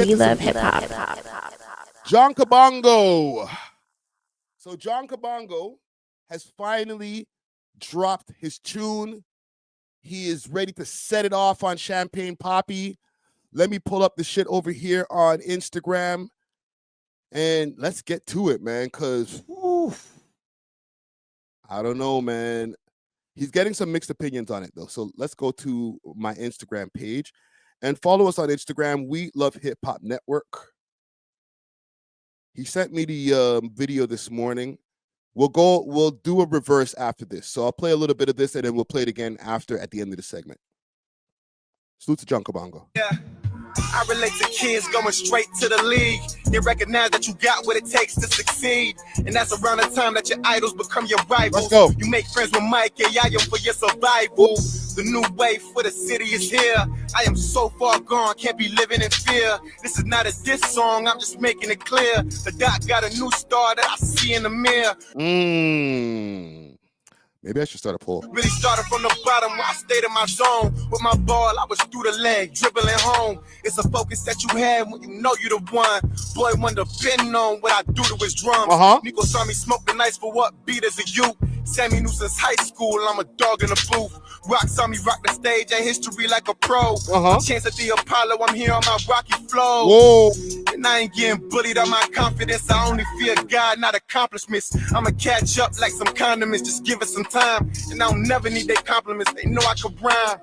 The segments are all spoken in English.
get to some hip hop. Jon Kabongo. So Jon Kabongo has finally dropped his tune. He is ready to set it off on Champagne Poppy. Let me pull up the shit over here on Instagram. And let's get to it, man, because I don't know, man. He's getting some mixed opinions on it, though. So let's go to my Instagram page and follow us on Instagram, We Love Hip Hop Network. He sent me the video this morning. We'll do a reverse after this. So I'll play a little bit of this and then we'll play it again at the end of the segment. Salute to Jon Kabongo. Yeah. I relate to kids going straight to the league. They recognize that you got what it takes to succeed. And that's around the time that your idols become your rivals. Let's go. You make friends with Mike and Yayo for your survival. The new wave for the city is here. I am so far gone, can't be living in fear. This is not a diss song, I'm just making it clear. The doc got a new star that I see in the mirror. Maybe I should start a poll. Really started from the bottom where I stayed in my zone. With my ball, I was through the leg, dribbling home. It's a focus that you have when you know you're the one. Boy, wonder been on what I do to his drums. Nico saw me smoke the nights for what beat as a youth. Sammy knew since high school, I'm a dog in the booth. Rock saw me rock the stage and history like a pro. Chance at the Apollo, I'm here on my rocky flow. Whoa. And I ain't getting bullied on my confidence. I only fear God, not accomplishments. I'ma catch up like some condiments. Just give it some time. And I don't never need their compliments. They know I can rhyme.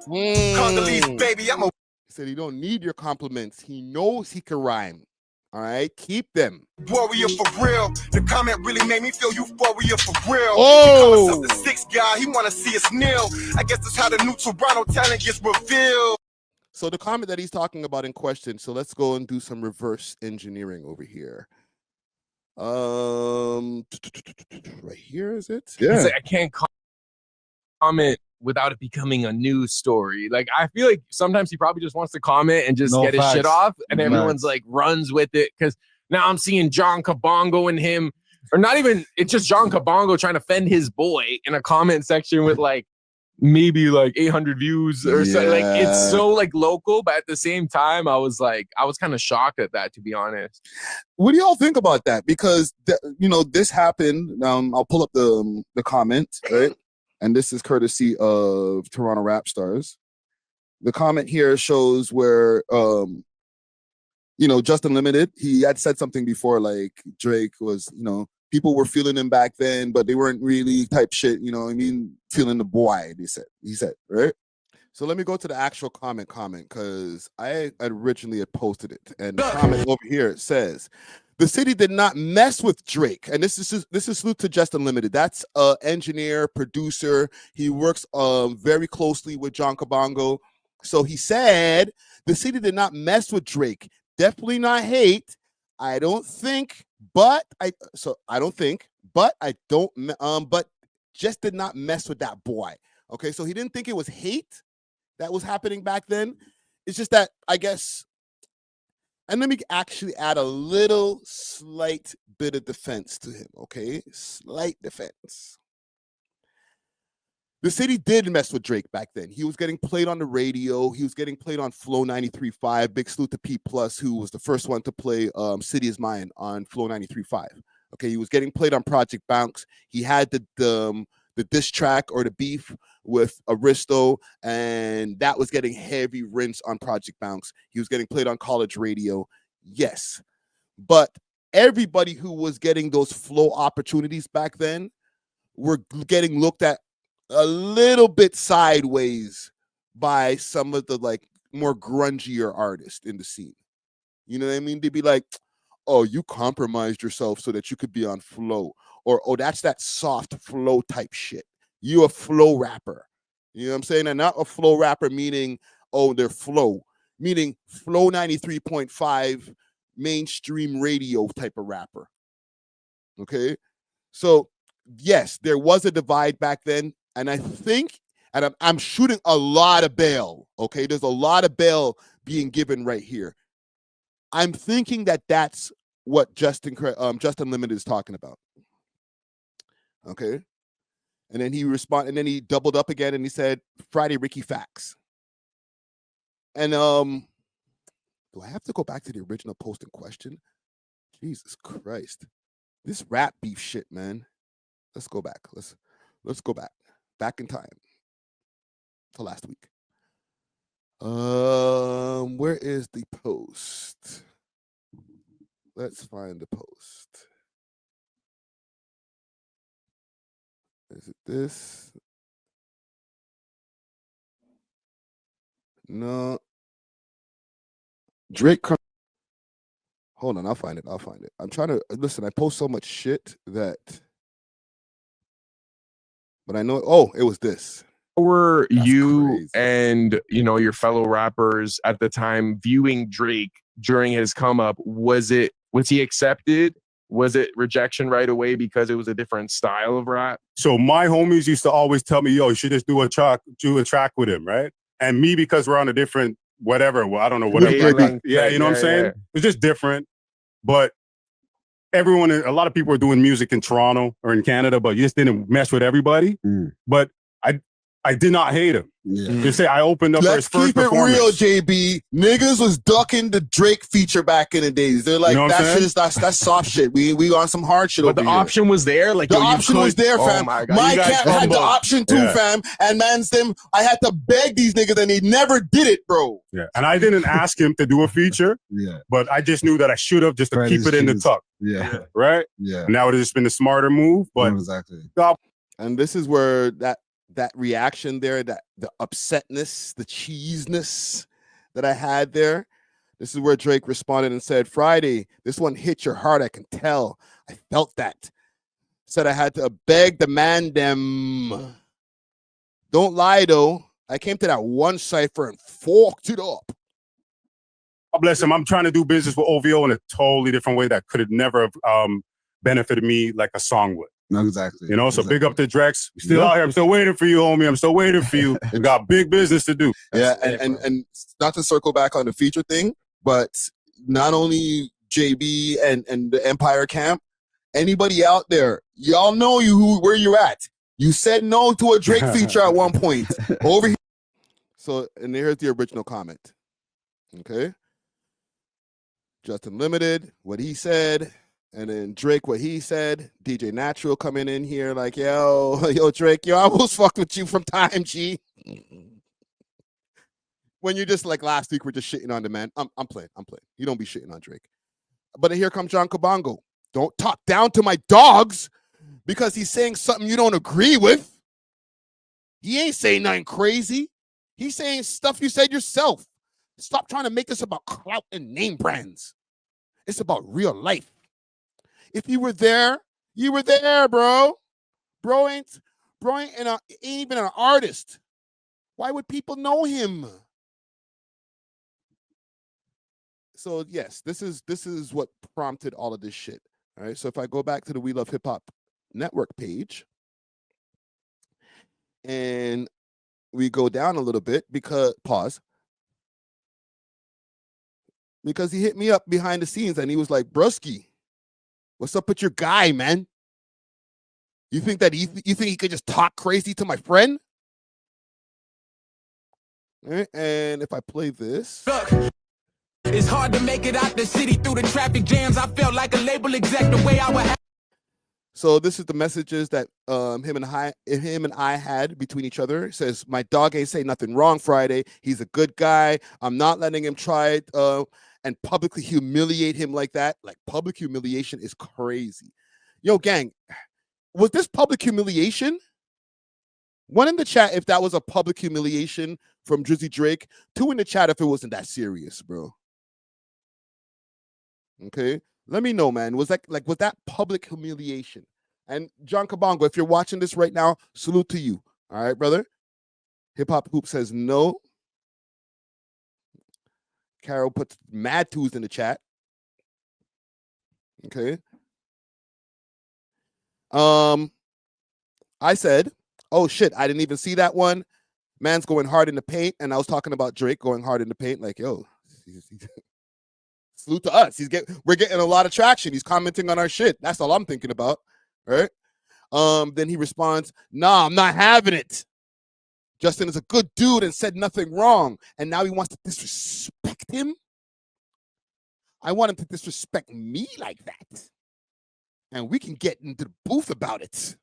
Congolese, baby, I'm a... He said he don't need your compliments. He knows he can rhyme. All right, keep them. Warrior for real. The comment really made me feel euphoria for real. Oh. He calls himself the sixth guy. He wanna see us kneel. I guess that's how the new Toronto talent gets revealed. So the comment that he's talking about in question. So let's go and do some reverse engineering over here. Right here is it? Yeah. Like, I can't comment without it becoming a news story. Like, I feel like sometimes he probably just wants to comment and just get his shit off, and everyone's like runs with it, because now I'm seeing Jon Kabongo and him, or not even, it's just Jon Kabongo trying to fend his boy in a comment section with like maybe like 800 views or so. Like, it's so like local, but at the same time I was kind of shocked at that, to be honest. What do y'all think about that? Because this happened. I'll pull up the comment, right? And this is courtesy of Toronto Rap Stars. The comment here shows where, Justin Limited, he had said something before, like Drake was, people were feeling him back then, but they weren't really type shit, feeling the boy, he said, right? So let me go to the actual comment, because I originally had posted it. And the comment over here says, the city did not mess with Drake. And this is salute to Justin Limited. That's an engineer, producer. He works very closely with Jon Kabongo. So he said, the city did not mess with Drake. Definitely not hate. But just did not mess with that boy. Okay, so he didn't think it was hate that was happening back then. It's just that, I guess, and let me actually add a little slight bit of defense to him, okay? Slight defense. The city did mess with Drake back then. He was getting played on the radio. He was getting played on Flow 93.5. Big salute to P+, who was the first one to play City Is Mine on Flow 93.5. Okay, he was getting played on Project Bounce. He had the diss track or the beef with Aristo, and that was getting heavy rinse on Project Bounce. He was getting played on college radio, yes. But everybody who was getting those flow opportunities back then were getting looked at a little bit sideways by some of the like more grungier artists in the scene. You know what I mean? They'd be like, oh, you compromised yourself so that you could be on Flow. Or, oh, that's that soft flow type shit. You a flow rapper. You know what I'm saying? And not a flow rapper meaning, oh, they're flow. Meaning Flow 93.5 mainstream radio type of rapper. Okay? So, yes, there was a divide back then. And I think, and I'm shooting a lot of bail. Okay? There's a lot of bail being given right here. I'm thinking that that's what Justin Limited is talking about. Okay. And then he responded, and then he doubled up again and he said, Friday Ricky Facts. And Do I have to go back to the original post in question? Jesus Christ. This rap beef shit, man. Let's go back. Let's go back. Back in time. To last week. Where is the post? Let's find the post. Is it this? No. Drake. Hold on, I'll find it. I'm trying to listen. I post so much shit that, but I know. Oh, it was this. How were That's you crazy. and your fellow rappers at the time viewing Drake during his come up? Was he accepted? Was it rejection right away because it was a different style of rap? So my homies used to always tell me, yo, you should just do a track with him, right? And me, because we're on a different whatever, well, I don't know, whatever. Yeah, you know what I'm saying? It's just different. But a lot of people are doing music in Toronto or in Canada, but you just didn't mess with everybody. But I did not hate him. Just say I opened up for his first performance. Let's keep it real, JB. Niggas was ducking the Drake feature back in the days. They're like, that's soft shit. We on some hard shit. But the option was there. Like the option was there, fam. Oh my God. My cat had the option too, fam. And man's them. I had to beg these niggas, and he never did it, bro. Yeah, and I didn't ask him to do a feature. But I just knew that I should have just to keep it in the tuck. Right. Yeah. And that would have just been the smarter move. But exactly. And this is where that reaction there, that the upsetness, the cheesiness that I had there. This is where Drake responded and said, Friday, this one hit your heart, I can tell. I felt that. Said I had to beg the man them. Don't lie, though. I came to that one cipher and forked it up. God bless him. I'm trying to do business with OVO in a totally different way that could have never benefited me like a song would. No, exactly. So big up to Drex. Still out here. I'm still waiting for you, homie. I'm still waiting for you. We got big business to do. Yeah, and not to circle back on the feature thing, but not only JB and the Empire Camp, anybody out there, y'all know where you're at. You said no to a Drake feature at one point. Over here. So, and here's the original comment. Okay. Justin Limited, what he said. And then Drake, what he said. DJ Natural coming in here like, yo, Drake, I almost fucked with you from time, G. When you just like last week, we're just shitting on the man. I'm playing. You don't be shitting on Drake. But then here comes Jon Kabongo. Don't talk down to my dogs because he's saying something you don't agree with. He ain't saying nothing crazy. He's saying stuff you said yourself. Stop trying to make this about clout and name brands. It's about real life. If you were there, you were there, bro. Bro ain't even an artist. Why would people know him? So yes, this is what prompted all of this shit. All right. So if I go back to the We Love Hip Hop network page and we go down a little bit because he hit me up behind the scenes and he was like, Brusky, what's up with your guy, man? You think he could just talk crazy to my friend? Right, and if I play this. Look, it's hard to make it out the city through the traffic jams. I felt like a label exec the way I would. So this is the messages that him and I had between each other. It says, my dog ain't say nothing wrong Friday. He's a good guy. I'm not letting him try it and publicly humiliate him like that. Like, public humiliation is crazy. Yo, gang, was this public humiliation? One in the chat if that was a public humiliation from Drizzy Drake. Two in the chat if it wasn't that serious, bro. Okay? Let me know, man. Was that public humiliation? And Jon Kabongo, if you're watching this right now, salute to you. All right, brother? Hip Hop Hoop says no. Carol puts mad twos in the chat. Okay. I said, oh shit, I didn't even see that one. Man's going hard in the paint, and I was talking about Drake going hard in the paint, like, yo, salute to us. We're getting a lot of traction. He's commenting on our shit. That's all I'm thinking about. Right? Then he responds, nah, I'm not having it. Justin is a good dude and said nothing wrong. And now he wants to disrespect him. I want him to disrespect me like that. And we can get into the booth about it.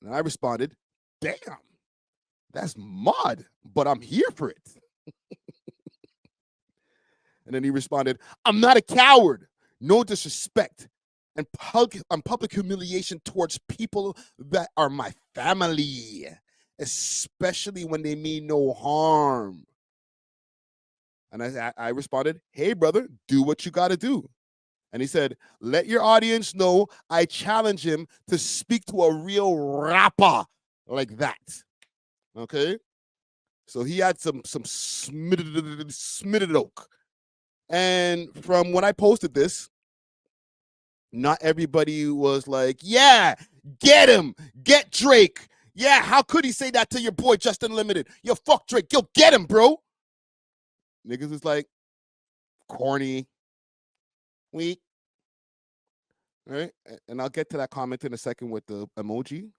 And I responded, damn, that's mud, but I'm here for it. And then he responded, I'm not a coward. No disrespect and public humiliation towards people that are my family, especially when they mean no harm. And I responded, hey, brother, do what you got to do. And he said, let your audience know I challenge him to speak to a real rapper like that. Okay? So he had some smitted oak. And from when I posted this, not everybody was like, yeah, get him, get Drake. Yeah, how could he say that to your boy Justin Limited? Yo, fuck Drake, yo, get him, bro. Niggas is like, corny, weak. All right, and I'll get to that comment in a second with the emoji.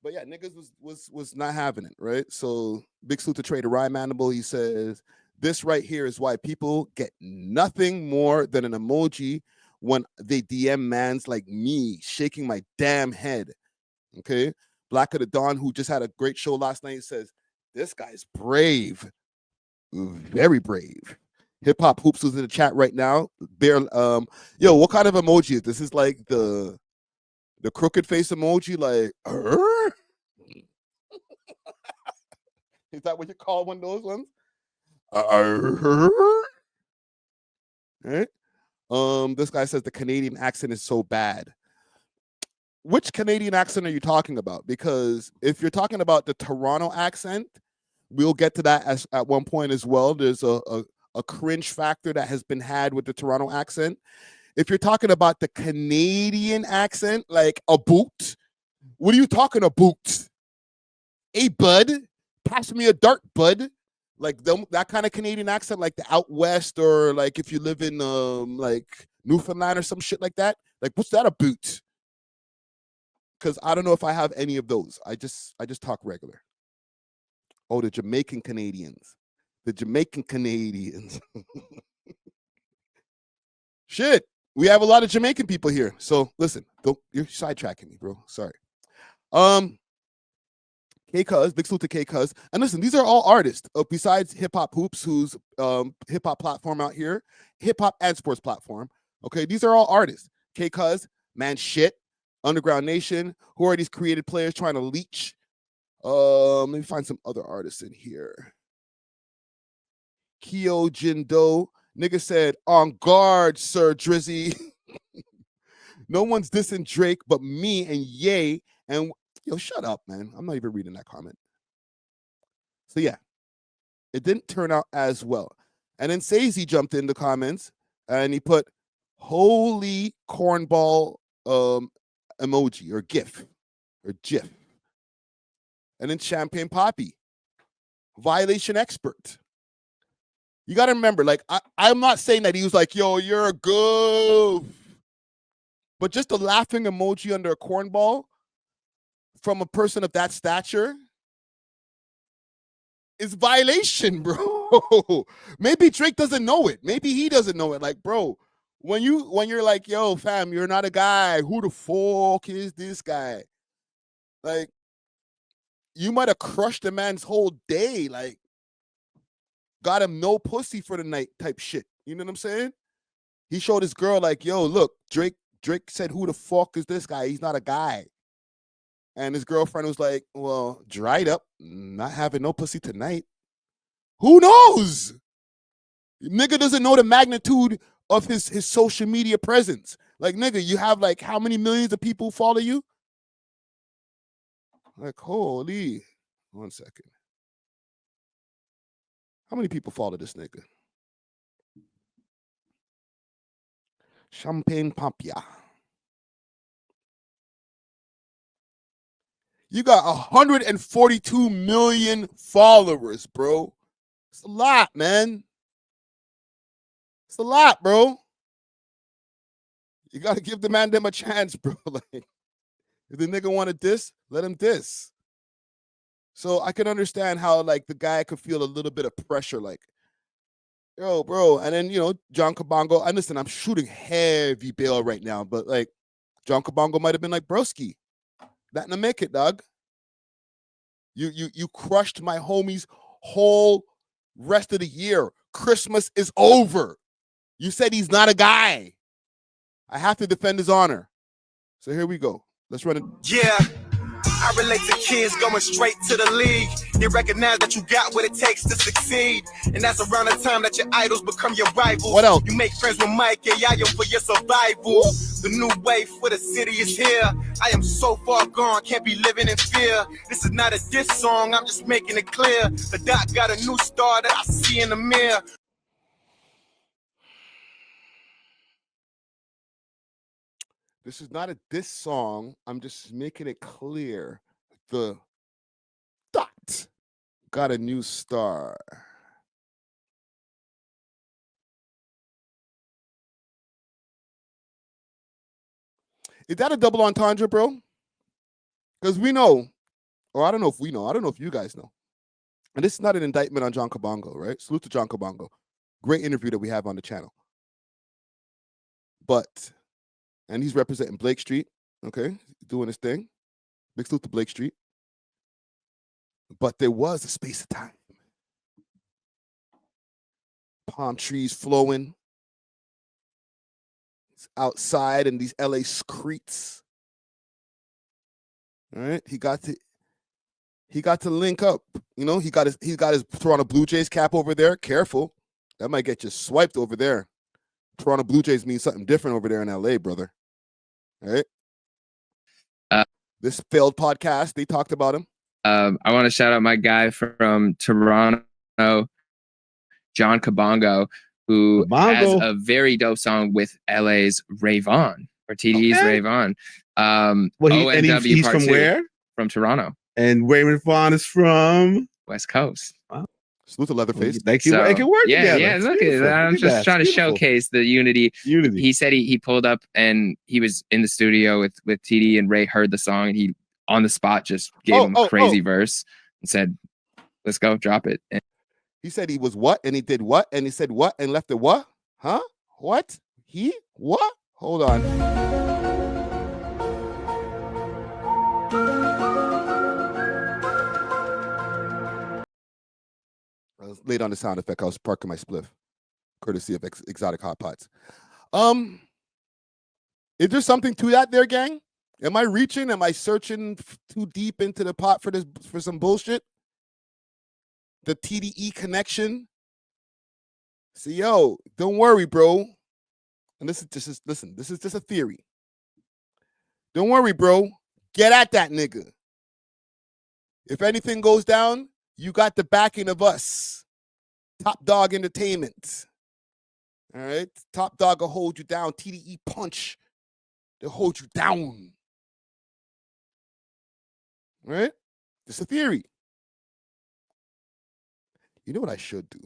But yeah, niggas was not having it, right? So big salute to Trader Ryan Mandible. He says, this right here is why people get nothing more than an emoji when they DM mans like me shaking my damn head. Okay. Black of the Dawn, who just had a great show last night, says, this guy's brave. Very brave. Hip Hop Hoops was in the chat right now. Yo, what kind of emoji is this? Is like the crooked face emoji, like, is that what you call one of those ones? Right? This guy says the Canadian accent is so bad. Which Canadian accent are you talking about? Because if you're talking about the Toronto accent, we'll get to that at one point as well. There's a cringe factor that has been had with the Toronto accent. If you're talking about the Canadian accent, like a boot, what are you talking about? Hey, bud, pass me a dart, bud. Like that kind of Canadian accent, like the out west, or like if you live in like Newfoundland or some shit like that. Like, what's that about? Because I don't know if I have any of those. I just talk regular. Oh, the Jamaican Canadians. The Jamaican Canadians. Shit. We have a lot of Jamaican people here. So listen, you're sidetracking me, bro. Sorry. K-Cuz, big salute to K-Cuz. And listen, these are all artists. Besides Hip Hop Hoops, who's hip hop platform out here, hip hop and sports platform. Okay, these are all artists. K-Cuz, Man Shit, Underground Nation, who are these created players trying to leech? Let me find some other artists in here. Kyo Jindo, nigga said, on guard, Sir Drizzy. No one's dissing Drake but me and Ye. And yo, shut up, man. I'm not even reading that comment. So yeah, it didn't turn out as well. And then Sazy jumped in the comments and he put holy cornball emoji or GIF or GIF. And then Champagne Poppy, violation expert. You got to remember, like, I'm not saying that he was like, yo, you're a goof. But just a laughing emoji under a cornball from a person of that stature is violation, bro. Maybe Drake doesn't know it. Maybe he doesn't know it. Like, bro, when you're like, yo, fam, you're not a guy. Who the fuck is this guy? Like, you might have crushed a man's whole day. Like, got him no pussy for the night type shit. You know what I'm saying? He showed his girl like, yo, look, Drake said, who the fuck is this guy? He's not a guy. And his girlfriend was like, well, dried up, not having no pussy tonight. Who knows? Nigga doesn't know the magnitude of his social media presence. Like, nigga, you have like how many millions of people follow you? Like, holy. 1 second. How many people follow this nigga? Champagne Papia. You got 142 million followers, bro. It's a lot, man. It's a lot, bro. You got to give the man them a chance, bro. Like, if the nigga want to diss, let him diss. So I can understand how, like, the guy could feel a little bit of pressure. Like, Yo, bro. And then, Jon Kabongo. And listen, I'm shooting heavy bail right now, but like Jon Kabongo might have been like, broski, that to make it, dog. You crushed my homie's whole rest of the year. Christmas is over. You said he's not a guy. I have to defend his honor. So here we go. Let's run it. Yeah. I relate to kids going straight to the league. They recognize that you got what it takes to succeed. And that's around the time that your idols become your rivals. What else? You make friends with Mike and Yayo for your survival. The new wave for the city is here. I am so far gone, can't be living in fear. This is not a diss song, I'm just making it clear. The doc got a new star that I see in the mirror. This is not a diss song. I'm just making it clear. The dot got a new star. Is that a double entendre, bro? Because we know, or I don't know if we know, I don't know if you guys know. And this is not an indictment on Jon Kabongo, right? Salute to Jon Kabongo. Great interview that we have on the channel. But, and he's representing Blake Street, okay? Doing his thing. Big salute to Blake Street. But there was a space of time. Palm trees flowing. It's outside in these LA streets. All right, he got to link up. He got his Toronto Blue Jays cap over there. Careful, that might get you swiped over there. Toronto Blue Jays means something different over there in LA, brother. All right. This failed podcast, they talked about him. I want to shout out my guy from Toronto, Jon Kabongo, who has a very dope song with LA's Ray Vaughn, or TDE's Ray Vaughn. He's from where? From Toronto. And Raymond Vaughn is from West Coast. Wow. Salute to Leatherface. They can work together. Yeah, look at that. I'm just trying to showcase the unity. He said he pulled up and he was in the studio with TD, and Ray heard the song and he on the spot just gave him a crazy verse and said, let's go, drop it. And he said he was what? And he did what? And he said what? And left it what? Huh? What? He? What? Hold on. I was late on the sound effect. I was parking my spliff, courtesy of Exotic Hot Pots. Is there something to that there, gang? Am I reaching? Am I searching too deep into the pot for some bullshit? The TDE connection. So, yo, don't worry, bro. And this is just a theory. Don't worry, bro. Get at that nigga. If anything goes down, you got the backing of us. Top Dog Entertainment. All right? Top Dog will hold you down. TDE Punch. They'll hold you down. All right? Just a theory. You know what I should do?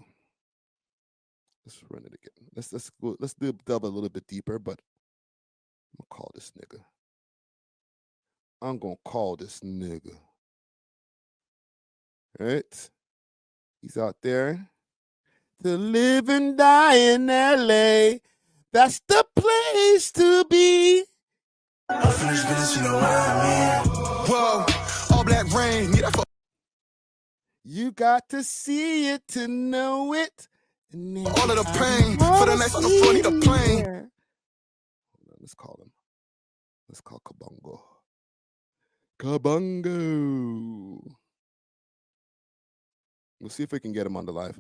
Let's run it again. Let's delve a little bit deeper, but I'm gonna call this nigga. I'm gonna call this nigga. All right? He's out there. To live and die in LA. That's the place to be. Whoa, all black rain. You got to see it to know it. All of the pain for the nights on the floor, need a plane. Let's call him. Let's call Kabongo. Kabongo. We'll see if we can get him on the live.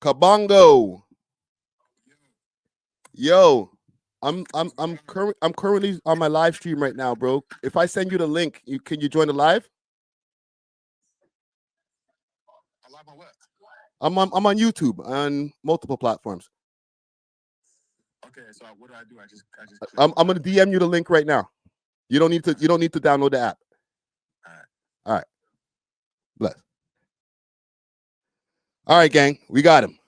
Kabongo. Yo, I'm currently on my live stream right now, bro. If I send you the link, can you join the live? I'm on YouTube on multiple platforms. Okay, so what do? I just I'm gonna DM you the link right now. You don't need to download the app. All right. Bless. All right, gang. We got him.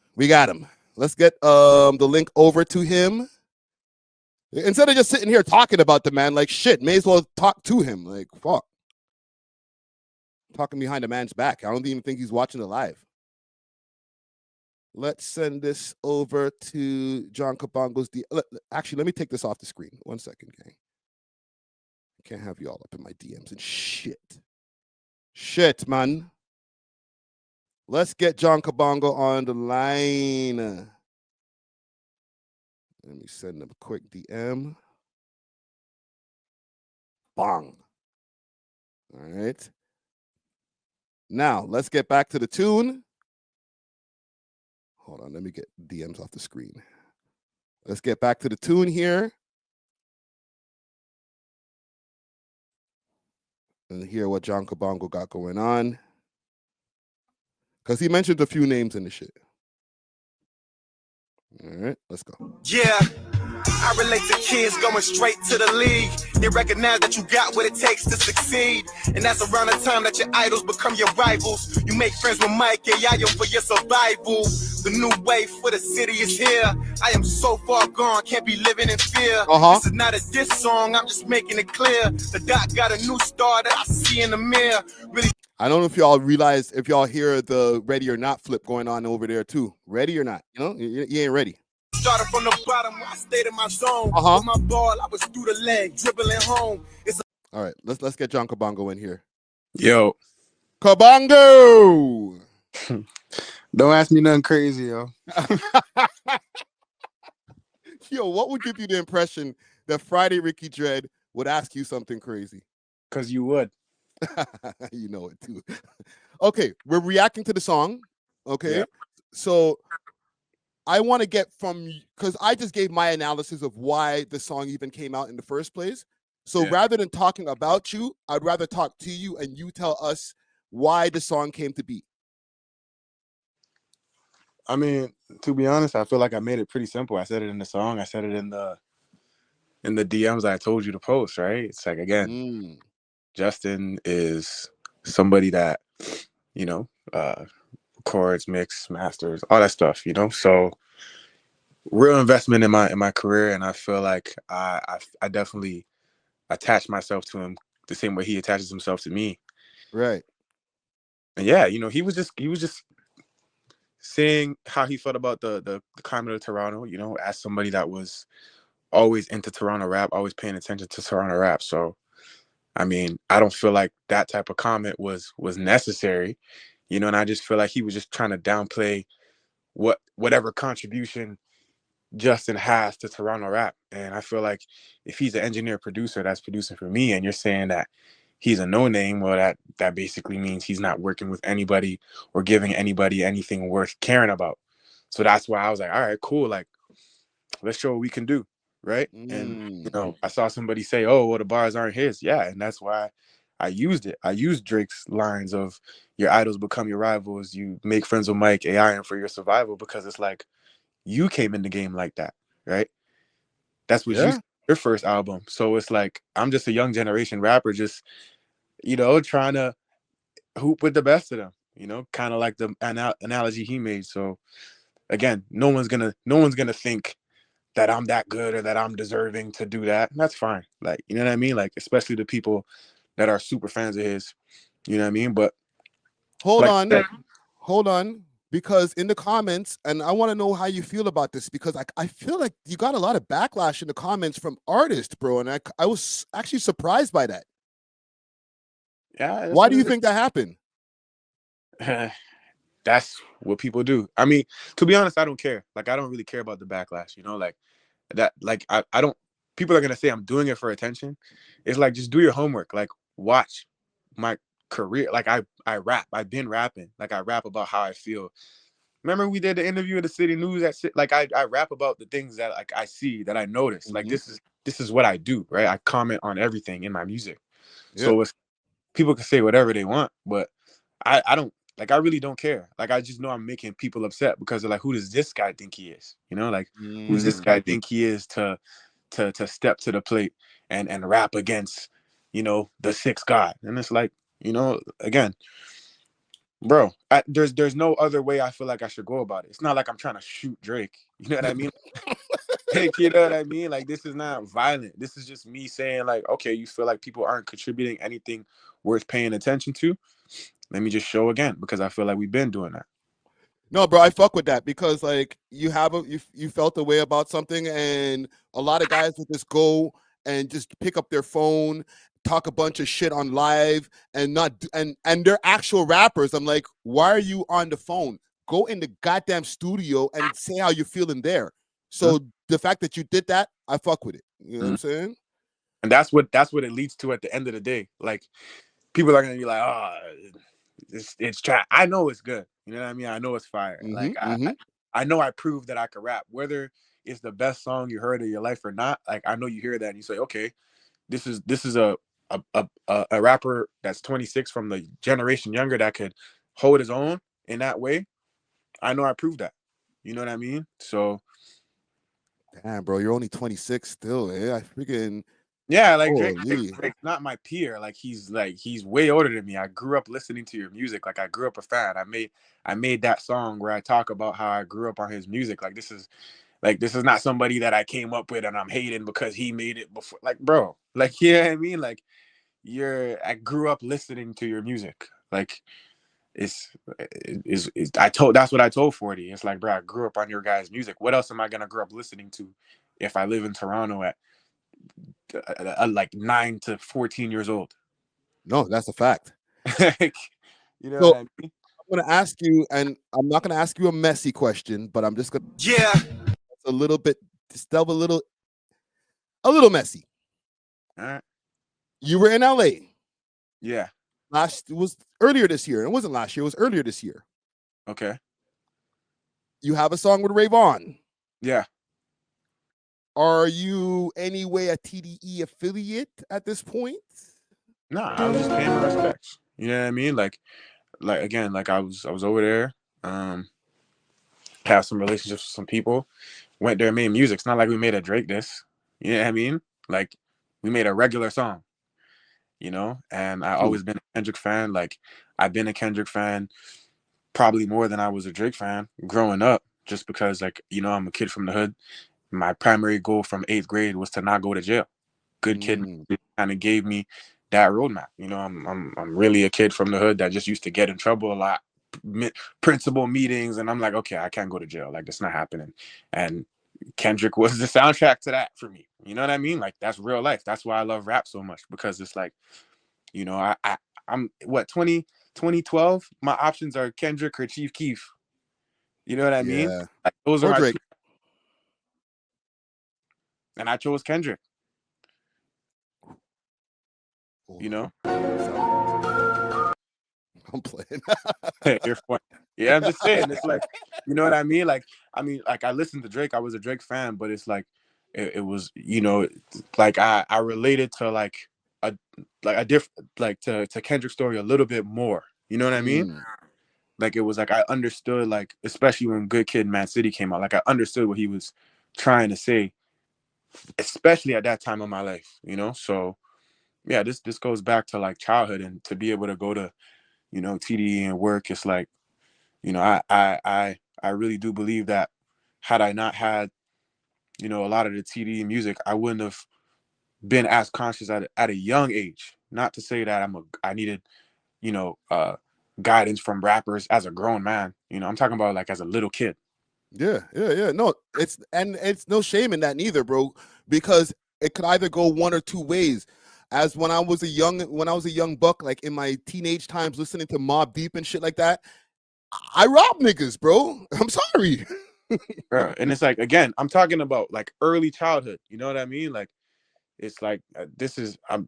Let's get the link over to him. Instead of just sitting here talking about the man, like shit, may as well talk to him. Like fuck. talking behind a man's back. I don't even think he's watching it live. Let's send this over to Jon Kabongo's. Actually, let me take this off the screen. 1 second, gang. I can't have you all up in my DMs and shit. Shit, man. Let's get Jon Kabongo on the line. Let me send him a quick DM. Bang. All right. Now, let's get back to the tune. Hold on, let me get DMs off the screen. Let's get back to the tune here. And hear what Jon Kabongo got going on. Because he mentioned a few names in the shit. All right, let's go. Yeah, I relate to kids going straight to the league. They recognize that you got what it takes to succeed. And that's around the time that your idols become your rivals. You make friends with Mike, A.W.O.L for your survival. The new wave for the city is here. I am so far gone, can't be living in fear. This is not a diss song, I'm just making it clear. The doc got a new star that I see in the mirror. Really. I don't know if y'all realize, if y'all hear the ready or not flip going on over there too. Ready or not, you know, you ain't ready. Started from the bottom, I stayed in my zone. With my ball, I was through the leg, dribbling home. All right, let's get Jon Kabongo in here. Yo. Kabongo! Don't ask me nothing crazy, yo. Yo, what would give you the impression that Friday Ricky Dread would ask you something crazy? Because you would. You know it too. Okay, we're reacting to the song. Okay, yeah. So I want to get from, because I just gave my analysis of why the song even came out in the first place. So rather than talking about you, I'd rather talk to you and you tell us why the song came to be. I mean, to be honest, I feel like I made it pretty simple. I said it in the song. I said it in the DMs I told you to post, right? It's like, again, Justin is somebody that, you know, records, mix, masters, all that stuff, you know? So real investment in my career, and I feel like I definitely attach myself to him the same way he attaches himself to me. Right. And yeah, you know, he was just saying how he felt about the climate of Toronto, you know, as somebody that was always into Toronto rap, always paying attention to Toronto rap. So I mean, I don't feel like that type of comment was necessary, you know, and I just feel like he was just trying to downplay whatever contribution Justin has to Toronto rap. And I feel like if he's an engineer producer that's producing for me, and you're saying that he's a no-name, well, that basically means he's not working with anybody or giving anybody anything worth caring about. So that's why I was like, all right, cool, like, let's show what we can do. Right. And, you know, I saw somebody say, oh, well, the bars aren't his. Yeah. And that's why I used it. I used Drake's lines of your idols become your rivals. You make friends with Mike, A.W.O.L for your survival, because it's like you came in the game like that. Right. That's what your first album. So it's like, I'm just a young generation rapper, just, you know, trying to hoop with the best of them, you know, kind of like the analogy he made. So again, no one's gonna think that I'm that good or that I'm deserving to do that. And that's fine. Like, you know what I mean? Like, especially the people that are super fans of his, you know what I mean? But hold on, because in the comments, and I want to know how you feel about this, because I feel like you got a lot of backlash in the comments from artists, bro. And I was actually surprised by that. Yeah. Why do you think that happened? That's what people do. I mean, to be honest, I don't care. Like, I don't really care about the backlash, you know, like that. Like, I don't, people are going to say I'm doing it for attention. It's like, just do your homework. Like, watch my career. Like, I rap. I've been rapping. Like, I rap about how I feel. Remember we did the interview at the City News? Like, I rap about the things that, like, I see, that I notice. Like, this is what I do, right? I comment on everything in my music. So it's, people can say whatever they want, but I don't, like, I really don't care. Like, I just know I'm making people upset because they're like, who does this guy think he is? You know, like, who's this guy think he is to step to the plate and rap against, you know, the sixth God? And it's like, you know, again, bro, there's no other way I feel like I should go about it. It's not like I'm trying to shoot Drake. You know what I mean? Like, you know what I mean? Like, this is not violent. This is just me saying, like, okay, you feel like people aren't contributing anything worth paying attention to. Let me just show again, because I feel like we've been doing that. No, bro, I fuck with that because like you felt a way about something, and a lot of guys would just go and just pick up their phone, talk a bunch of shit on live, and they're actual rappers. I'm like, why are you on the phone? Go in the goddamn studio and say how you're feeling there. So the fact that you did that, I fuck with it. You know what I'm saying? And that's what it leads to at the end of the day. Like, people are gonna be like, oh, it's trash. I know it's good. You know what I mean? I know it's fire. Like, I know I proved that I could rap. Whether it's the best song you heard of your life or not, like, I know you hear that and you say, okay, this is a rapper that's 26 from the generation younger that could hold his own in that way. I know I proved that. You know what I mean? So, damn, bro, you're only 26 still. I freaking. Yeah, like Drake's not my peer. Like he's way older than me. I grew up listening to your music. Like, I grew up a fan. I made that song where I talk about how I grew up on his music. Like, this is not somebody that I came up with and I'm hating because he made it before. Like, bro, like, you know what I mean? Like, I grew up listening to your music. Like, that's what I told 40. It's like, bro, I grew up on your guys' music. What else am I gonna grow up listening to if I live in Toronto at like 9 to 14 years old? No, that's a fact. You know what I mean? I'm gonna ask you, and I'm not gonna ask you a messy question, but I'm just gonna it's a little bit a little messy. All right. You were in LA. Yeah. It was earlier this year. It wasn't last year, it was earlier this year. Okay. You have a song with Ray Vaughn. Yeah. Are you anyway a TDE affiliate at this point? No, I was just paying my respects. You know what I mean? Like again, like I was over there, have some relationships with some people, went there and made music. It's not like we made a Drake diss. You know what I mean? Like, we made a regular song, you know? And I always been a Kendrick fan. Like, I've been a Kendrick fan probably more than I was a Drake fan growing up, just because, like, you know, I'm a kid from the hood. My primary goal from 8th grade was to not go to jail. Good kid kind of gave me that roadmap. You know, I'm really a kid from the hood that just used to get in trouble a lot, principal meetings, and I'm like, okay, I can't go to jail. Like, that's not happening. And Kendrick was the soundtrack to that for me. You know what I mean? Like, that's real life. That's why I love rap so much, because it's like, you know, I'm what, 2012, my options are Kendrick or Chief Keef. You know what I mean? Like, those are my Drake. And I chose Kendrick. You know? I'm playing. You're funny. Yeah, I'm just saying. It's like, you know what I mean? Like, I listened to Drake. I was a Drake fan, but it's like, it was, you know, like I related to like a different, like to Kendrick's story a little bit more. You know what I mean? Like, it was like I understood, like, especially when Good Kid, Mad City came out. Like, I understood what he was trying to say, especially at that time of my life. You know, so yeah, this goes back to like childhood, and to be able to go to, you know, TDE and work, it's like, you know, I really do believe that had I not had, you know, a lot of the TDE music, I wouldn't have been as conscious at a young age. Not to say that I needed, you know, guidance from rappers as a grown man. You know, I'm talking about like as a little kid. Yeah. No, it's no shame in that neither, bro, because it could either go one or two ways. As when I was a young buck, like in my teenage times, listening to Mobb Deep and shit like that, I robbed niggas, bro. I'm sorry. Bro, and it's like, again, I'm talking about like early childhood. You know what I mean? Like, it's like, I'm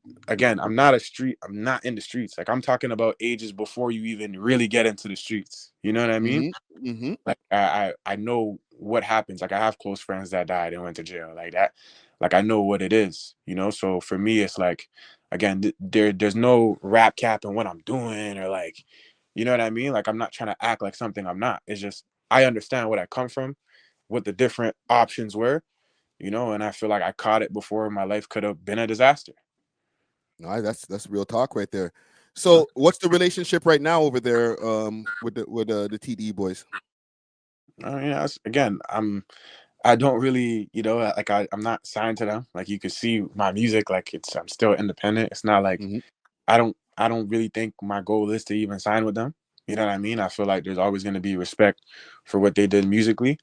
not in the streets. Like, I'm talking about ages before you even really get into the streets. You know what I mean? Like, I know what happens. Like, I have close friends that died and went to jail like that. Like, I know what it is, you know? So for me, it's like, again, there's no rap cap in what I'm doing, or like, you know what I mean? Like, I'm not trying to act like something I'm not. It's just, I understand where I come from, what the different options were, you know, and I feel like I caught it before my life could have been a disaster. No, that's real talk right there. So what's the relationship right now over there with the TDE boys? I mean, again, I don't really, like I'm not signed to them. Like you can see my music, like I'm still independent. It's not like I don't really think my goal is to even sign with them. You know what I mean? I feel like there's always going to be respect for what they did musically.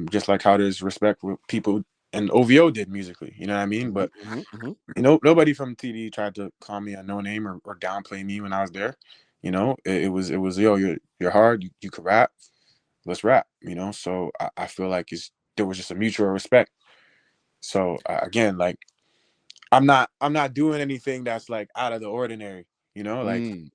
Just like how there's respect for people and OVO did musically. You know what I mean? But nobody from TD tried to call me a no name or downplay me when I was there. It was yo, you're hard, you could rap. Let's rap, so I feel like there was just a mutual respect. So again, like I'm not doing anything that's like out of the ordinary, like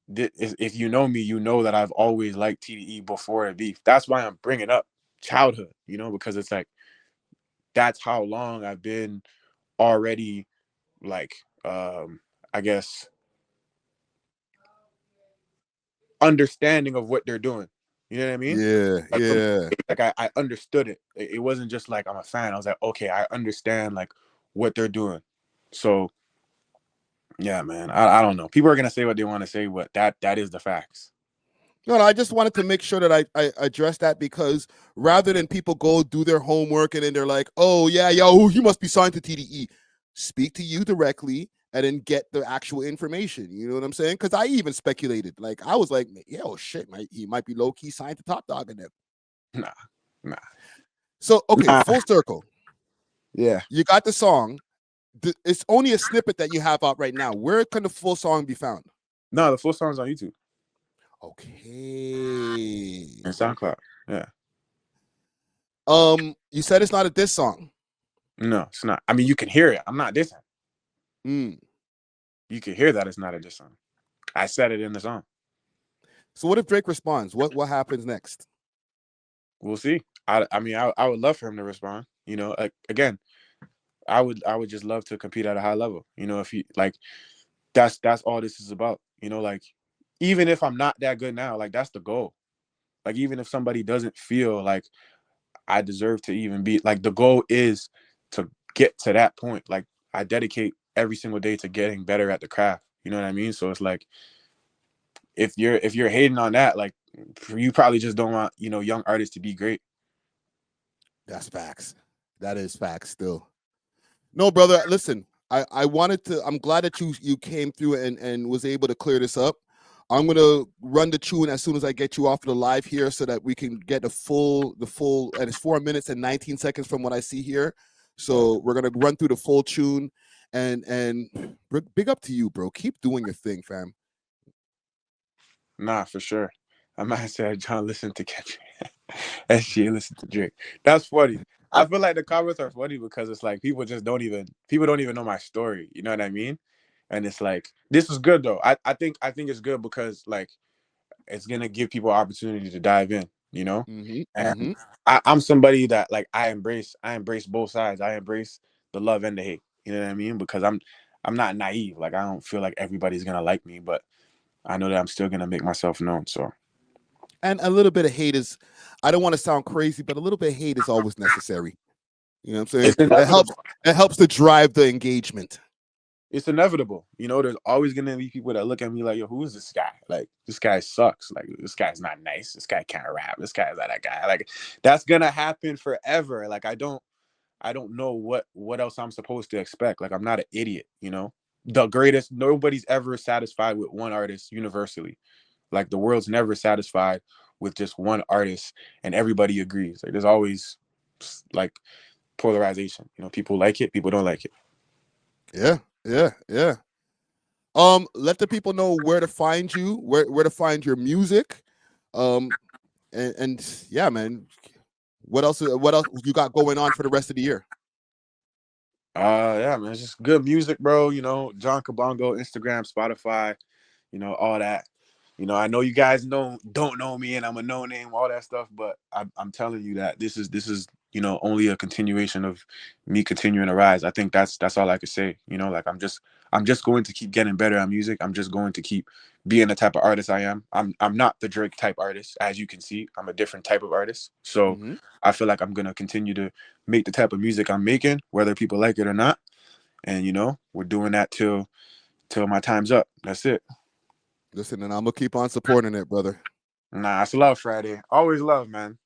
if you know me, you know that I've always liked TDE before the beef. That's why I'm bringing up childhood, because it's like that's how long I've been already, like I guess understanding of what they're doing. You know what I mean? Like I understood it. It wasn't just like I'm a fan. I was like, okay, I understand like what they're doing. So yeah, man. I don't know. People are gonna say what they want to say, but that is the facts. No, I just wanted to make sure that I address that, because rather than people go do their homework and then they're like, oh yeah, yo, he must be signed to TDE. Speak to you directly and then get the actual information. You know what I'm saying? Because I even speculated. Like I was like, yeah, oh shit, he might be low key signed to Top Dog in them. Nah. So okay, full circle. Yeah, you got the song. It's only a snippet that you have out right now. Where can the full song be found? No, the full song's on YouTube. Okay. And SoundCloud. Yeah. You said it's not a diss song. No, it's not. I mean, you can hear it. I'm not dissing. You can hear that it's not a diss song. I said it in the song. So what if Drake responds? What happens next? We'll see. I mean, I would love for him to respond. Again, I would just love to compete at a high level. If he like, that's all this is about. Like, even if I'm not that good now, like that's the goal. Like, even if somebody doesn't feel like I deserve to even be, like, the goal is to get to that point. Like, I dedicate every single day to getting better at the craft. You know what I mean? So it's like, if you're hating on that, like, you probably just don't want, young artists to be great. That's facts. That is facts still. No, brother, listen, I'm glad that you came through and was able to clear this up. I'm gonna run the tune as soon as I get you off the live here, so that we can get the full, and it's 4 minutes and 19 seconds from what I see here. So we're gonna run through the full tune, and big up to you, bro. Keep doing your thing, fam. Nah, for sure. I might say John listen to Kendrick and she listen to Drake. That's funny. I feel like the comments are funny because it's like people don't even know my story. You know what I mean? And it's like, this is good though. I think it's good because like it's gonna give people opportunity to dive in, And I'm somebody that like I embrace both sides. I embrace the love and the hate. You know what I mean? Because I'm not naive. Like I don't feel like everybody's gonna like me, but I know that I'm still gonna make myself known. So, and a little bit of hate is, I don't want to sound crazy, but a little bit of hate is always necessary. You know what I'm saying? It helps to drive the engagement. It's inevitable. There's always gonna be people that look at me like, yo, who is this guy? Like, this guy sucks. Like, this guy's not nice. This guy can't rap. This guy's not that guy. Like, that's gonna happen forever. Like, I don't know what else I'm supposed to expect. Like, I'm not an idiot, The greatest, nobody's ever satisfied with one artist universally. Like, the world's never satisfied with just one artist and everybody agrees. Like, there's always like polarization. People like it, people don't like it. Yeah. Let the people know where to find you, where to find your music. And yeah, man. What else you got going on for the rest of the year? Yeah, man, it's just good music, bro. Jon Kabongo, Instagram, Spotify, all that. I know you guys don't know me and I'm a no name, all that stuff, but I'm telling you that this is only a continuation of me continuing to rise. I think that's all I could say. Like I'm just going to keep getting better at music. I'm just going to keep being the type of artist I am. I'm not the Drake type artist, as you can see. I'm a different type of artist. So I feel like I'm gonna continue to make the type of music I'm making, whether people like it or not. And we're doing that till my time's up. That's it. Listen, and I'm gonna keep on supporting it, brother. Nah, it's Love Friday. Always love, man.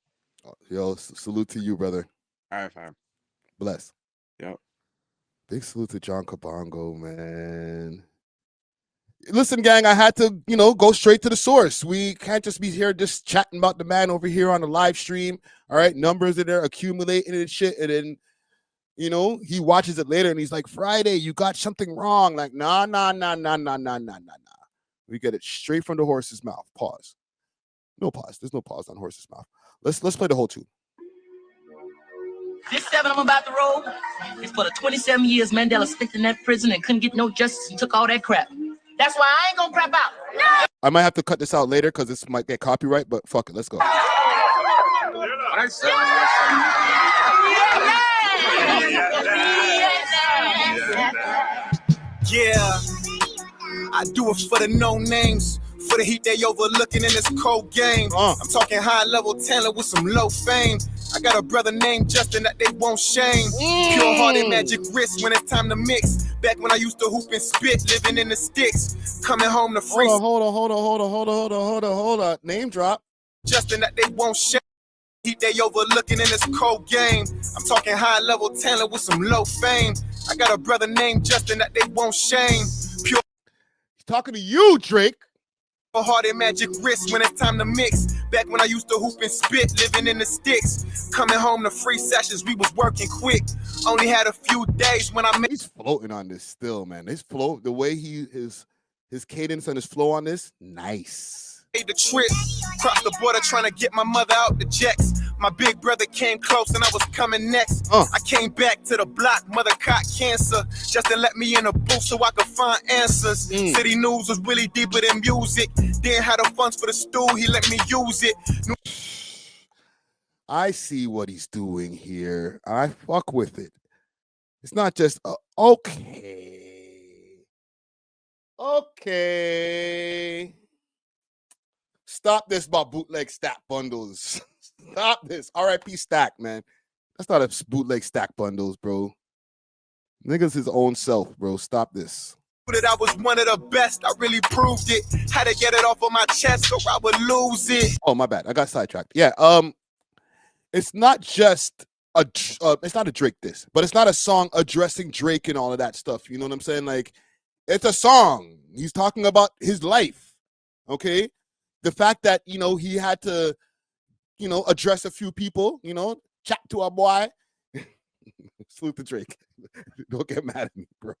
Yo, salute to you, brother. All right, fam. Bless. Yep. Big salute to Jon Kabongo, man. Listen, gang, I had to, go straight to the source. We can't just be here just chatting about the man over here on the live stream. All right, numbers are there accumulating and shit, and then, he watches it later and he's like, Friday, you got something wrong. Like, nah. We get it straight from the horse's mouth. Pause. No pause. There's no pause on horse's mouth. Let's play the whole tune. This 7 I'm about to roll is for the 27 years Mandela spent in that prison and couldn't get no justice and took all that crap. That's why I ain't gonna crap out. No! I might have to cut this out later because this might get copyright, but fuck it, let's go. Yeah, I do it for the no names, for the heat they overlooking in this cold game. I'm talking high level talent with some low fame. I got a brother named Justin that they won't shame. Pure hearted magic wrist when it's time to mix. Back when I used to hoop and spit, living in the sticks. Coming home to free. Hold on. Name drop. Justin that they won't shame. Heat they overlooking in this cold game. I'm talking high level talent with some low fame. I got a brother named Justin that they won't shame. Pure. He's talking to you, Drake. Hearted magic wrist when it's time to mix. Back when I used to hoop and spit, living in the sticks. Coming home to free sessions, we was working quick. Only had a few days when I made. He's floating on this still, man. His flow, the way his cadence and his flow on this, nice. The trip, crossed the border trying to get my mother out the jets. My big brother came close and I was coming next. I came back to the block, mother caught cancer. Just to let me in a booth so I could find answers. City news was really deeper than music. Didn't have the funds for the stool, he let me use it. I see what he's doing here. I fuck with it. It's not just, okay. Stop this about bootleg stack bundles. Stop this. R.I.P. Stack, man. That's not a bootleg stack bundles, bro. Niggas his own self, bro. Stop this. That I was one of the best. I really proved it. Had to get it off of my chest or I would lose it. Oh, my bad. I got sidetracked. Yeah. It's not just it's not a Drake diss, but it's not a song addressing Drake and all of that stuff. You know what I'm saying? Like, it's a song. He's talking about his life. Okay. The fact that, he had to, address a few people, chat to a boy. Salute to Drake. Don't get mad at me, bro.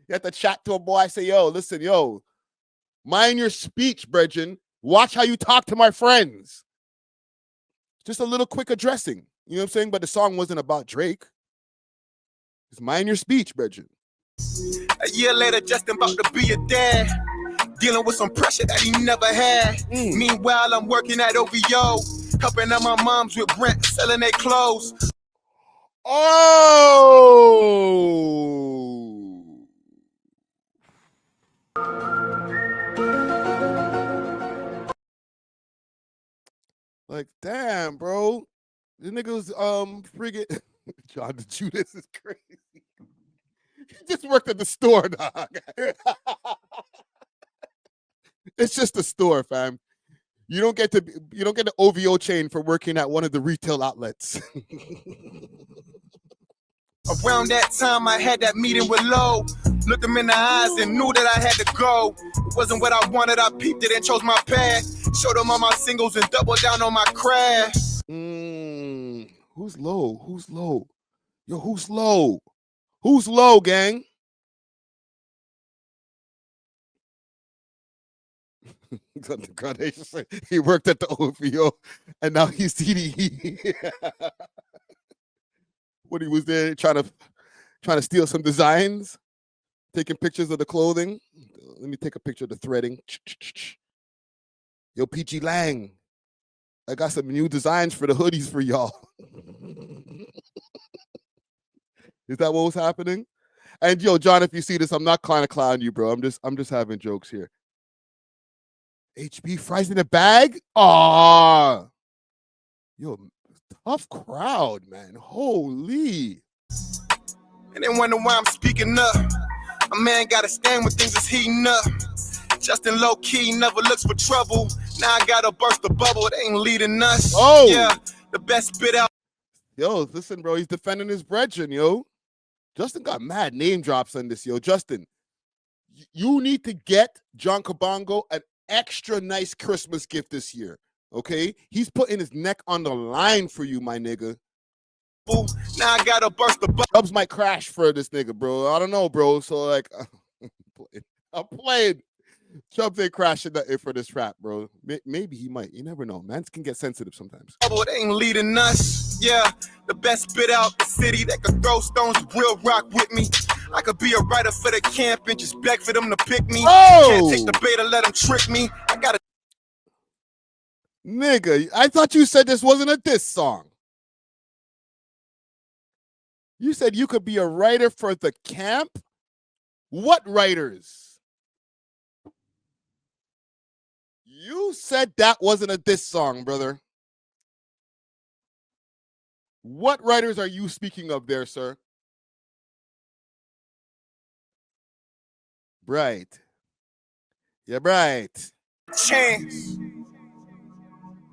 You have to chat to a boy, say, yo, listen, mind your speech, brethren. Watch how you talk to my friends. Just a little quick addressing. You know what I'm saying? But the song wasn't about Drake. Just mind your speech, brethren. A year later, Justin about to be a dad. Dealing with some pressure that he never had. Meanwhile, I'm working at OVO, helping out my moms with rent, selling their clothes. Oh! Like, damn, bro. The nigga was friggin' John the Judas is crazy. He just worked at the store, dog. It's just a store, fam. You don't get the OVO chain for working at one of the retail outlets. Around that time, I had that meeting with Low. Looked him in the eyes and knew that I had to go. It wasn't what I wanted. I peeped it and chose my path. Showed him all my singles and doubled down on my craft. Who's low? Yo, who's low? Who's low, gang? He worked at the OVO and now he's TDE. What, he was there trying to steal some designs, taking pictures of the clothing. Let me take a picture of the threading. Yo, PG Lang, I got some new designs for the hoodies for y'all. Is that what was happening? And yo, John, if you see this, I'm not trying to clown you, bro. I'm just having jokes here. HB fries in a bag? Aw. Yo, tough crowd, man. Holy. And they wonder why I'm speaking up. A man gotta stand when things is heating up. Justin low key never looks for trouble. Now I gotta burst the bubble. It ain't leading us. Oh. Yeah, the best spit out. Yo, listen, bro, he's defending his brethren, yo. Justin got mad name drops on this, yo. Justin, you need to get Jon Kabongo an extra nice Christmas gift this year, okay? He's putting his neck on the line for you, my nigga. Now I gotta burst the Chubbs might crash for this nigga, bro. I don't know, bro. So, like, I'm playing. Chubbs ain't crashing nothing for this rap, bro. Maybe he might. You never know. Man can get sensitive sometimes. It ain't leading us. Yeah, the best spit out the city that could throw stones, will rock with me. I could be a writer for the camp and just beg for them to pick me. Can't take the bait or let them trick me. I gotta. Nigga, I thought you said this wasn't a diss song. You said you could be a writer for the camp? What writers? You said that wasn't a diss song, brother. What writers are you speaking of there, sir? Right. Yeah, right. Chance.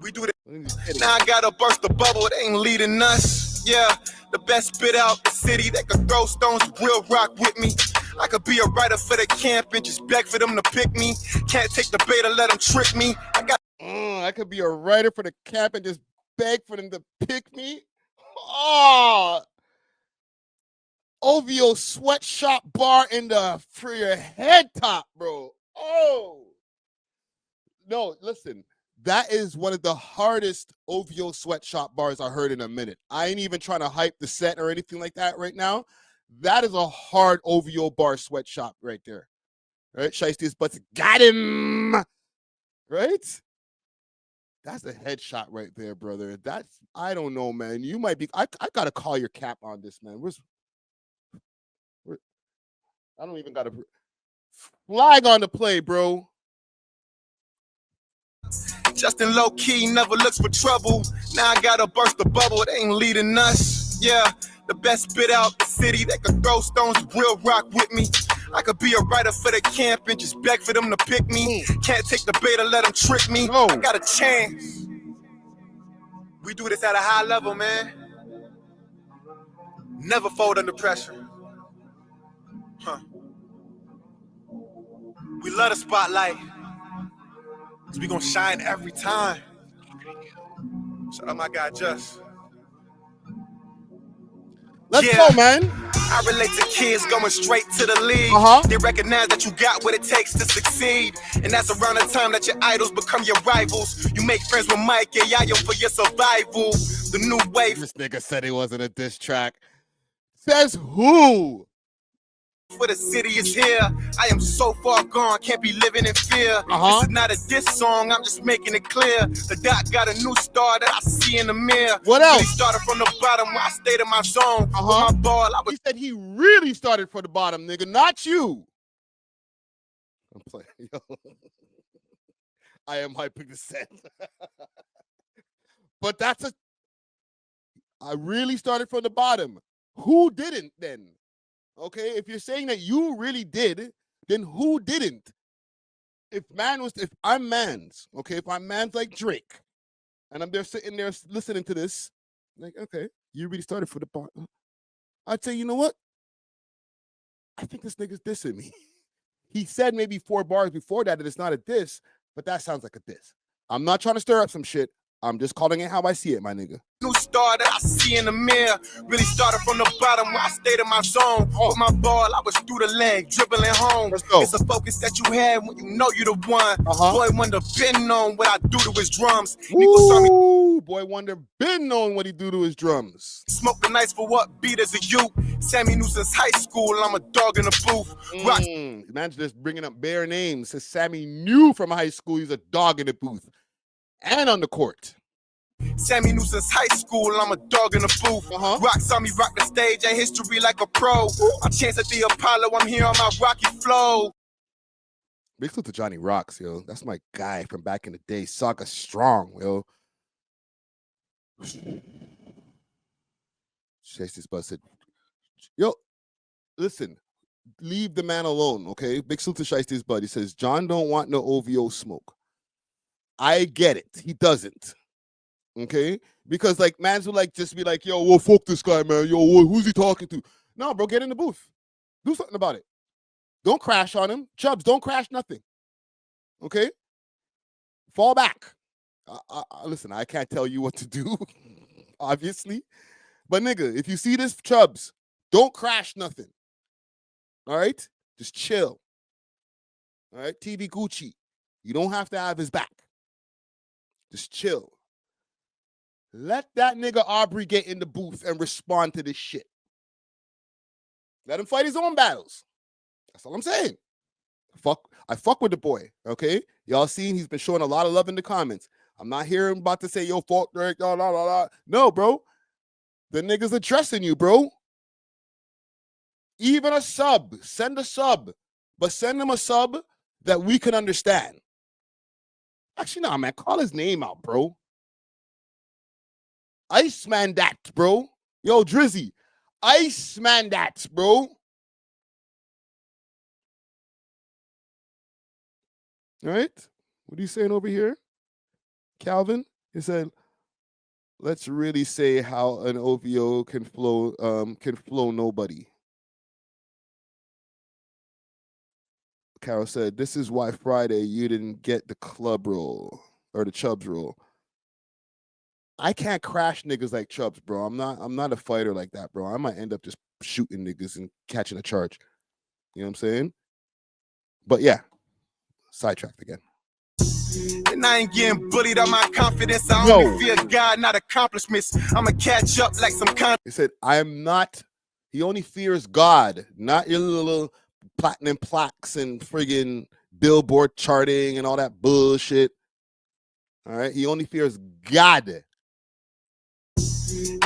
We do it. Now I gotta burst the bubble. It ain't leading us. Yeah, the best spit out the city that could throw stones, will rock with me. I could be a writer for the camp and just beg for them to pick me. Can't take the bait or let them trick me. I could be a writer for the camp and just beg for them to pick me. Oh, O.W.O.L sweatshop bar for your head top, bro. Oh, no, listen. That is one of the hardest O.W.O.L sweatshop bars I heard in a minute. I ain't even trying to hype the set or anything like that right now. That is a hard O.W.O.L bar sweatshop right there. Right? Shiesty's butts got him. Right? That's a headshot right there, brother. That's, I don't know, man. You might be, I got to call your cap on this, man. I don't even got to flag on the play, bro. Justin low key never looks for trouble. Now I gotta burst the bubble. It ain't leading us. Yeah, the best spit out the city that could throw stones, will rock with me. I could be a writer for the camp and just beg for them to pick me. Can't take the bait or let them trick me. I got a chance. We do this at a high level, man. Never fold under pressure. Huh. We love the spotlight. Cause we gonna shine every time. Shout out my guy Just. Let's go, man. I relate to kids going straight to the league. They recognize that you got what it takes to succeed. And that's around the time that your idols become your rivals. You make friends with Mike and Yayo for your survival. The new wave. This nigga said it wasn't a diss track. Says who? For the city is here. I am so far gone, can't be living in fear. This is not a diss song, I'm just making it clear. The doc got a new star that I see in the mirror. What else? He started from the bottom where I stayed in my zone. With my ball, He said he really started from the bottom, nigga, not you. I'm playing. Yo. I am hyping the set. But I really started from the bottom. Who didn't then? Okay, if you're saying that you really did, then who didn't? If I'm Mans, okay, if I'm Mans like Drake, and I'm there sitting there listening to this, like, okay, you really started from the bottom. I'd say, you know what? I think this nigga's dissing me. He said maybe 4 bars before that it's not a diss, but that sounds like a diss. I'm not trying to stir up some shit. I'm just calling it how I see it, my nigga. New star that I see in the mirror. Really started from the bottom where I stayed in my zone. With my ball, I was through the leg, dribbling home. Let's go. It's a focus that you had when you know you the one. Boy Wonder been known what I do to his drums. Ooh, Boy Wonder been knowing what he do to his drums. Smoke the nights for what beat as a youth. Sammy knew since high school, I'm a dog in the booth. Man's just bringing up bare names. Says Sammy knew from high school he's a dog in the booth. And on the court. Sammy knew since high school, I'm a dog in the booth. Rock saw me rock the stage and history like a pro. My chance at the Apollo, I'm here on my rocky flow. Big salute to Johnny Rocks, yo. That's my guy from back in the day. Saga Strong, yo. Chase's busted. Yo, listen. Leave the man alone, okay? Big salute to Shiesty's bud. He says, John don't want no O.W.O.L smoke. I get it. He doesn't. Okay, because like mans will like just be like, yo, well, fuck this guy, man. Yo, who's he talking to? No, bro, get in the booth. Do something about it. Don't crash on him. Chubbs, don't crash nothing. Okay? Fall back. Listen, I can't tell you what to do, obviously. But nigga, if you see this, Chubbs, don't crash nothing. All right? Just chill. All right? TV Gucci. You don't have to have his back. Just chill. Let that nigga Aubrey get in the booth and respond to this shit. Let him fight his own battles. That's all I'm saying. I fuck with the boy, okay? Y'all seen he's been showing a lot of love in the comments. I'm not hearing about to say, yo, fuck Drake, blah, blah, blah. No, bro. The niggas addressing you, bro. Even a sub. Send a sub. But send him a sub that we can understand. Actually, nah, man. Call his name out, bro. Iceman that, bro. Yo, Drizzy. Iceman that, bro. All right. What are you saying over here? Calvin? He said, let's really say how an OVO can flow nobody. Carol said, this is why Friday you didn't get the club roll or the Chubbs roll. I can't crash niggas like Chubbs, bro. I'm not a fighter like that, bro. I might end up just shooting niggas and catching a charge. You know what I'm saying? But yeah, sidetracked again. And I ain't getting bullied on my confidence. I only fear God, not accomplishments. I'ma catch up like some kind. He said, I am not. He only fears God, not your little platinum plaques and friggin' Billboard charting and all that bullshit. All right, he only fears God.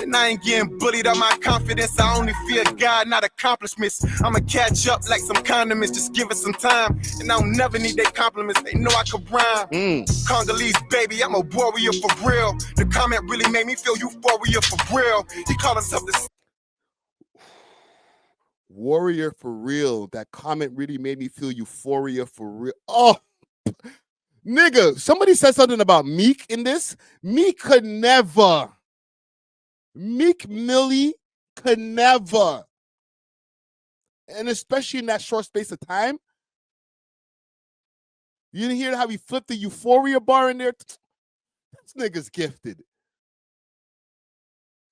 And I ain't getting bullied on my confidence. I only fear God, not accomplishments. I'ma catch up like some condiments. Just give it some time. And I don't never need their compliments. They know I can rhyme. Congolese baby, I'm a warrior for real. The comment really made me feel euphoria for real. He called himself the warrior for real. That comment really made me feel euphoria for real. Oh, nigga, somebody said something about Meek in this. Meek could never. Meek Millie could never. And especially in that short space of time. You didn't hear how he flipped the euphoria bar in there? This nigga's gifted.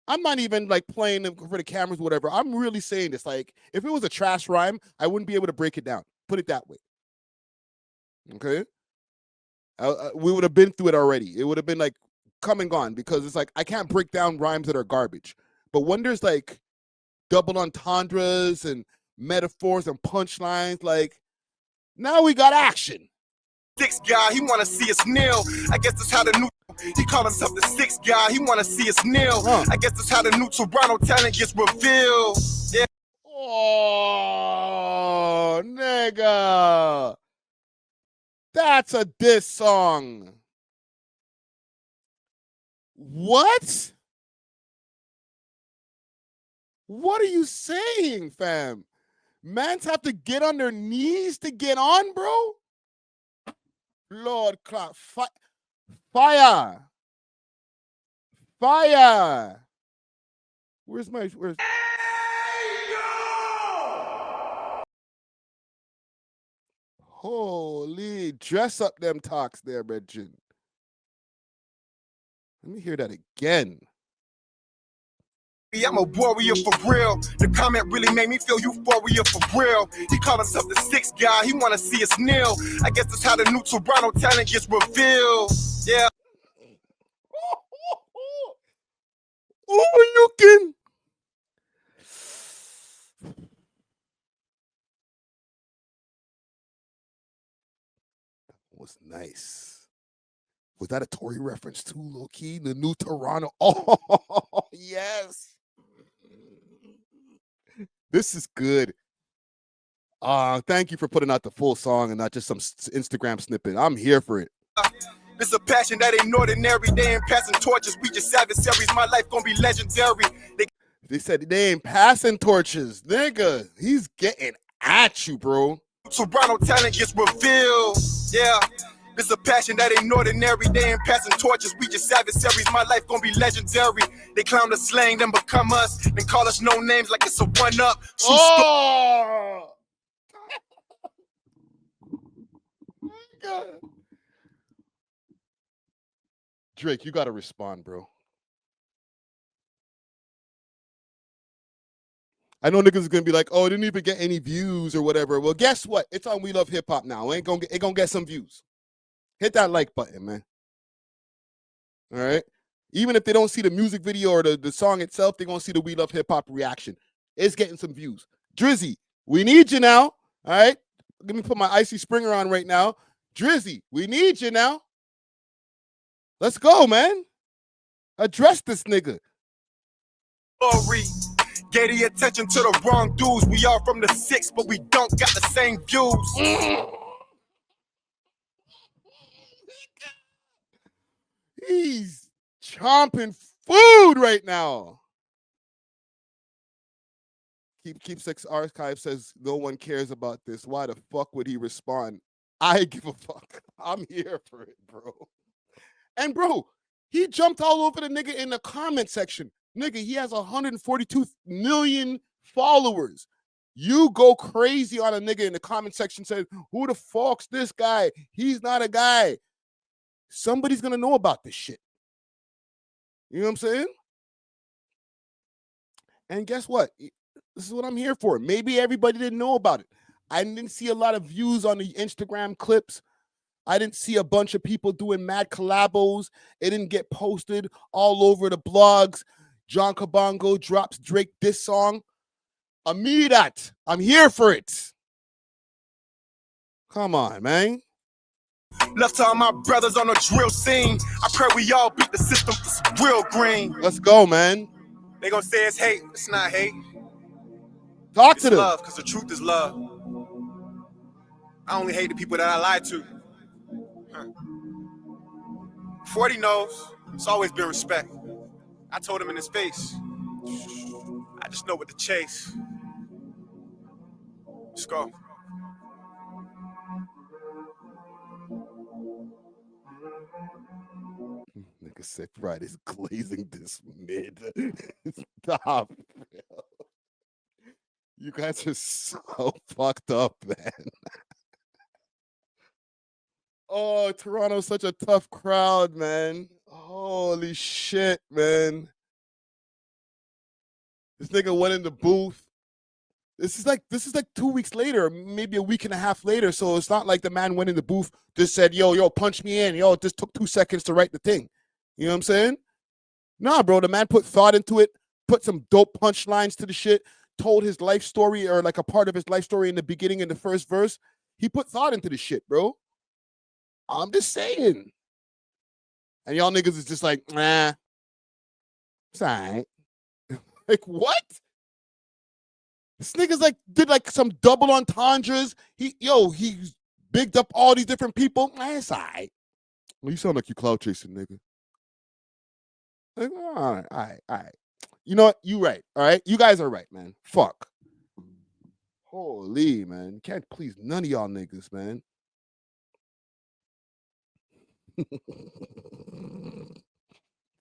I'm not even like playing them for the cameras, whatever. I'm really saying this. Like, if it was a trash rhyme, I wouldn't be able to break it down. Put it that way. Okay? We would have been through it already. It would have been like come and gone because it's like I can't break down rhymes that are garbage. But when there's like double entendres and metaphors and punchlines, like now we got action. Six guy, he wanna see us kneel. I guess that's how the new. He called himself the sixth guy. He wanna see us kneel. I guess that's how the new Toronto talent gets revealed. Yeah. Oh, nigga. That's a diss song. What? What are you saying, fam? Mans have to get on their knees to get on, bro? Lord, clock. Fire. Fire. Where's holy, dress up them talks there, Regin. Let me hear that again. I'm a warrior for real. The comment really made me feel euphoria for real. He called himself the sixth guy. He wanna see us kneel. I guess that's how the new Toronto talent gets revealed. Yeah. Oh, you can. That was nice. Was that a Tory reference too, low key? The new Toronto. Oh, yes. This is good. Thank you for putting out the full song and not just some Instagram snippet. I'm here for it. It's a passion that ain't ordinary. They ain't passing torches. We just adversaries. My life gonna be legendary. They said they ain't passing torches. Nigga, he's getting at you, bro. Toronto talent gets revealed. Yeah. This a passion that ain't ordinary. They ain't passing torches, we just adversaries. My life gonna be legendary. They clown the slang, then become us. Then call us no names like it's a one-up. Oh! Drake, you gotta respond, bro. I know niggas is gonna be like, oh, it didn't even get any views or whatever. Well, guess what? It's on We Love Hip Hop now. It gonna get some views. Hit that like button, man. All right. Even if they don't see the music video or the song itself, they're gonna see the We Love Hip Hop reaction. It's getting some views. Drizzy, we need you now. All right. Let me put my Icy Springer on right now. Drizzy, we need you now. Let's go, man. Address this nigga. Glory. Gave the attention to the wrong dudes. We are from the 6, but we don't got the same views. He's chomping food right now. Keep 6 Archive says no one cares about this. Why the fuck would he respond? I give a fuck. I'm here for it, bro. And bro, he jumped all over the nigga in the comment section. Nigga, he has 142 million followers. You go crazy on a nigga in the comment section, says, who the fuck's this guy? He's not a guy. Somebody's gonna know about this shit. You know what I'm saying? And guess what? This is what I'm here for. Maybe everybody didn't know about it. I didn't see a lot of views on the Instagram clips. I didn't see a bunch of people doing mad collabos. It didn't get posted all over the blogs. Jon Kabongo drops Drake this song. I'm here for it. Come on, man. Left to all my brothers on the drill scene. I pray we all beat the system for some real green. Let's go, man. They gonna say it's hate. It's not hate. Talk to them. Love, because the truth is love. I only hate the people that I lied to. 40 knows. It's always been respect. I told him in his face. I just know what to chase. Let's go. Nigga said Friday's glazing this mid. Stop. Bro. You guys are so fucked up, man. Oh, Toronto's such a tough crowd, man. Holy shit, man. This nigga went in the booth. This is like 2 weeks later, maybe a week and a half later. So it's not like the man went in the booth, just said, yo, punch me in. Yo, it just took 2 seconds to write the thing. You know what I'm saying? Nah, bro, the man put thought into it, put some dope punchlines to the shit, told his life story or like a part of his life story in the beginning in the first verse. He put thought into the shit, bro. I'm just saying. And y'all niggas is just like, nah, it's all right. Like, what? This nigga's like, did like some double entendres. He bigged up all these different people. It's all right. Well, you sound like you cloud chasing, nigga. Like, all right. You know what? You right, all right? You guys are right, man. Fuck. Holy, man. You can't please none of y'all niggas, man.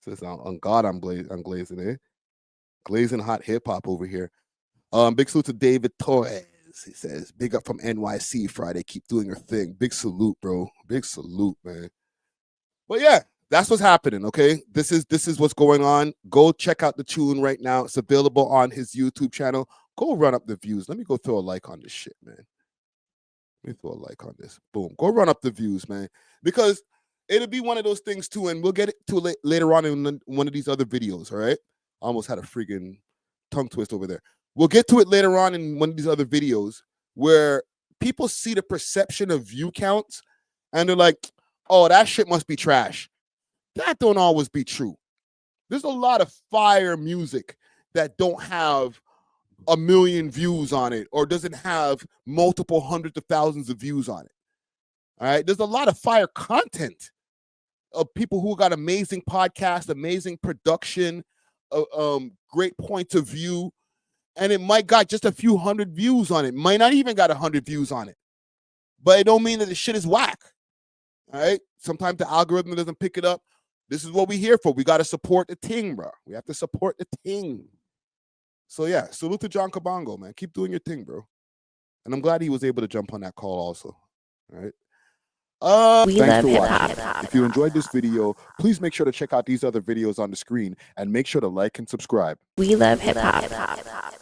Says on God, I'm glazing it. Glazing hot hip hop over here. Big salute to David Torres. He says, big up from NYC Friday. Keep doing your thing. Big salute, bro. Big salute, man. But yeah, that's what's happening. Okay, this is what's going on. Go check out the tune right now. It's available on his YouTube channel. Go run up the views. Let me go throw a like on this shit, man. Let me throw a like on this. Boom. Go run up the views, man. Because it'll be one of those things too, and we'll get it to later on in one of these other videos. All right. I almost had a freaking tongue twist over there. We'll get to it later on in one of these other videos where people see the perception of view counts and they're like, oh, that shit must be trash. That don't always be true. There's a lot of fire music that don't have 1 million views on it or doesn't have multiple hundreds of thousands of views on it. All right. There's a lot of fire content of people who got amazing podcasts, amazing production, great points of view. And it might got just a few hundred views on it. Might not even got 100 views on it. But it don't mean that the shit is whack. All right. Sometimes the algorithm doesn't pick it up. This is what we here for. We got to support the ting, bro. We have to support the ting. So yeah, salute to Jon Kabongo, man. Keep doing your thing, bro. And I'm glad he was able to jump on that call also. All right. Thanks for watching. If you enjoyed this video, please make sure to check out these other videos on the screen and make sure to like and subscribe. We love hip hop.